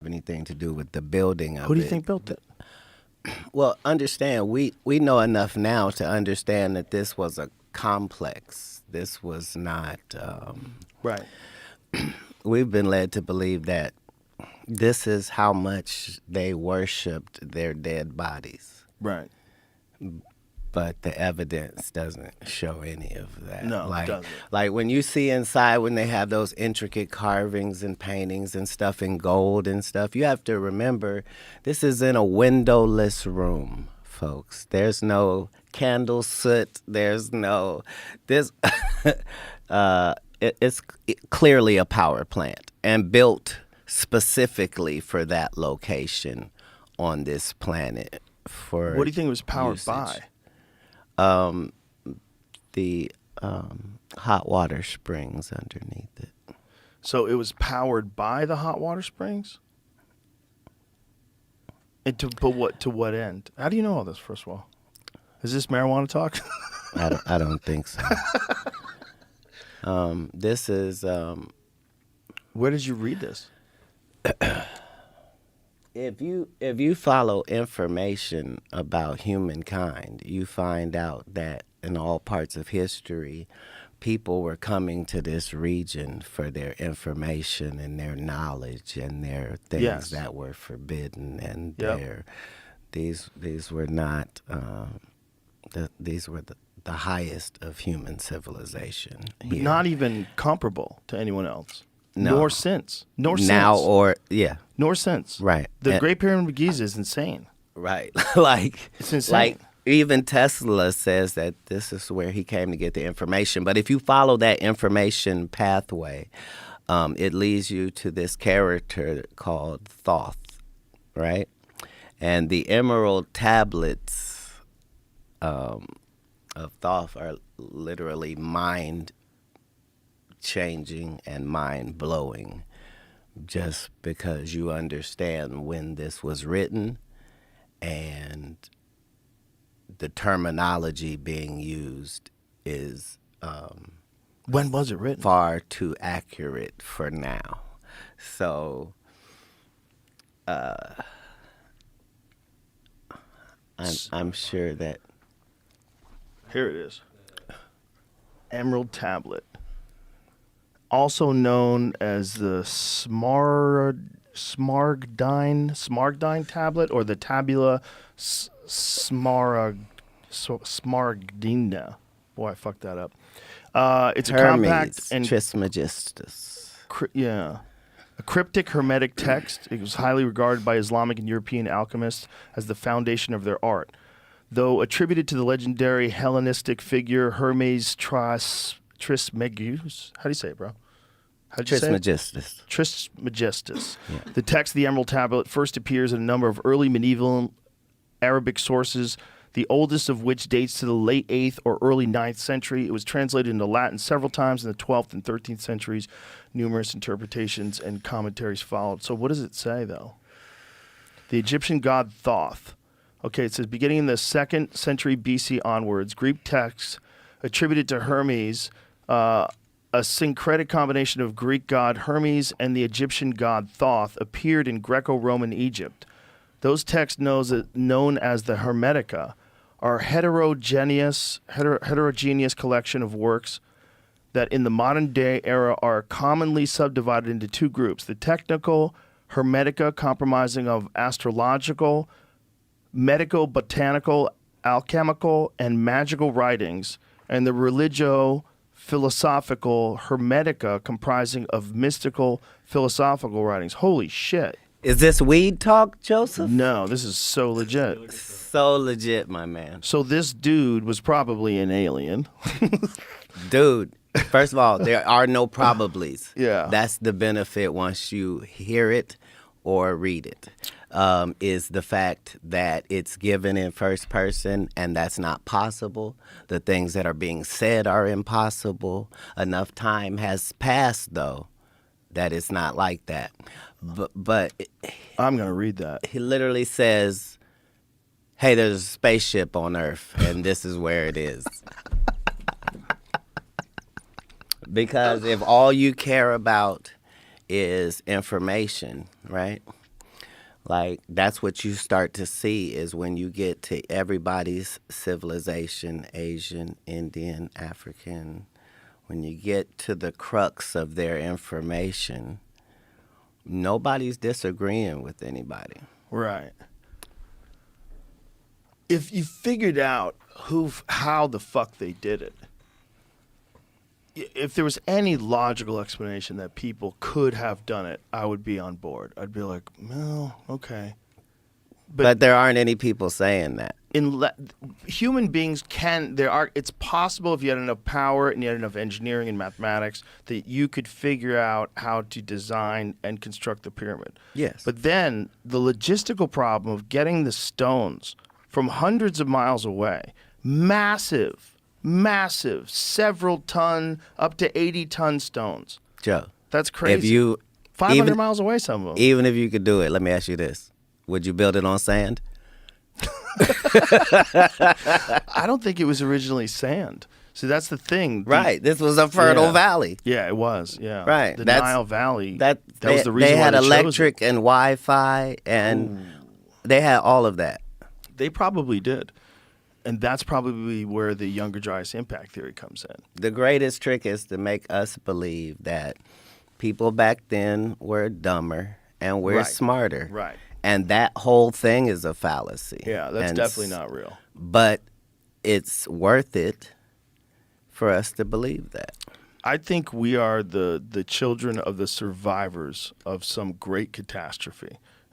anything to do with the building of it. Who do you think built it? Well, understand, we know enough now to understand that this was a complex. This was not... Right. We've been led to believe that this is how much they worshipped their dead bodies. Right. But the evidence doesn't show any of that. No, like, it doesn't. Like when you see inside, when they have those intricate carvings and paintings and stuff in gold and stuff, you have to remember this is in a windowless room, folks. There's no candle soot. There's no... It's clearly a power plant and built specifically for that location on this planet. For What do you think it was powered usage. by? The hot water springs underneath it. So it was powered by the hot water springs? And to what end? How do you know all this, first of all? Is this marijuana talk? I don't think so. This is... Where did you read this? If you follow information about humankind, you find out that in all parts of history, people were coming to this region for their information and their knowledge and their things that were forbidden, and these were not these were the highest of human civilization. Here. Not even comparable to anyone else. No. Nor since. Nor now since. or yeah. Nor since. Right. The Great Pyramid of Giza is insane. Right. Like it's insane. Like even Tesla says that this is where he came to get the information. But if you follow that information pathway, it leads you to this character called Thoth, right? And the emerald tablets of Thoth are literally mind-changing and mind-blowing, just because you understand when this was written and the terminology being used is when was it written? Far too accurate for now. So I'm sure that here it is. Emerald tablet, also known as the Smaragdine tablet, or the Tabula Smaragdina. Boy, I fucked that up. It's Hermes, a compact and Trismegistus. A cryptic Hermetic text. It was highly regarded by Islamic and European alchemists as the foundation of their art. Though attributed to the legendary Hellenistic figure Hermes Trismegistus. How do you say it, bro? Trismegistus. Trismegistus. Yeah. The text of the Emerald Tablet first appears in a number of early medieval Arabic sources, the oldest of which dates to the late 8th or early 9th century. It was translated into Latin several times in the 12th and 13th centuries. Numerous interpretations and commentaries followed. So what does it say, though? The Egyptian god Thoth. Okay, it says, beginning in the 2nd century BC onwards, Greek texts attributed to Hermes, a syncretic combination of Greek god Hermes and the Egyptian god Thoth, appeared in Greco-Roman Egypt. Those texts known as the Hermetica are heterogeneous collection of works that in the modern day era are commonly subdivided into two groups: the technical Hermetica, comprising of astrological, medico-botanical, alchemical, and magical writings, and the religio-philosophical Hermetica, comprising of mystical, philosophical writings. Holy shit. Is this weed talk, Joseph? No, this is so legit. So legit, my man. So this dude was probably an alien. Dude, first of all, there are no probablys. Yeah. That's the benefit once you hear it or read it. Is the fact that it's given in first person, and that's not possible. The things that are being said are impossible. Enough time has passed, though, that it's not like that. But I'm going to read that. He literally says, hey, there's a spaceship on Earth, and this is where it is. Because if all you care about is information, right? Like, that's what you start to see is when you get to everybody's civilization, Asian, Indian, African, when you get to the crux of their information, nobody's disagreeing with anybody. Right. If you figured out how the fuck they did it, if there was any logical explanation that people could have done it, I would be on board. I'd be like, well, okay. But there aren't any people saying that. Human beings it's possible if you had enough power and you had enough engineering and mathematics that you could figure out how to design and construct the pyramid. Yes. But then the logistical problem of getting the stones from hundreds of miles away, massive, several ton, up to 80-ton stones. Joe. That's crazy. If you 500 miles away, some of them. Even if you could do it, let me ask you this. Would you build it on sand? I don't think it was originally sand. See, that's the thing. Right. This was a fertile valley. Yeah, it was. Yeah. Right. The Nile Valley. That was the reason they had why they electric and Wi-Fi, and they had all of that. They probably did. And that's probably where the Younger Dryas impact theory comes in. The greatest trick is to make us believe that people back then were dumber and we're smarter. Right. And that whole thing is a fallacy. Yeah, that's definitely not real. But it's worth it for us to believe that. I think we are the children of the survivors of some great catastrophe.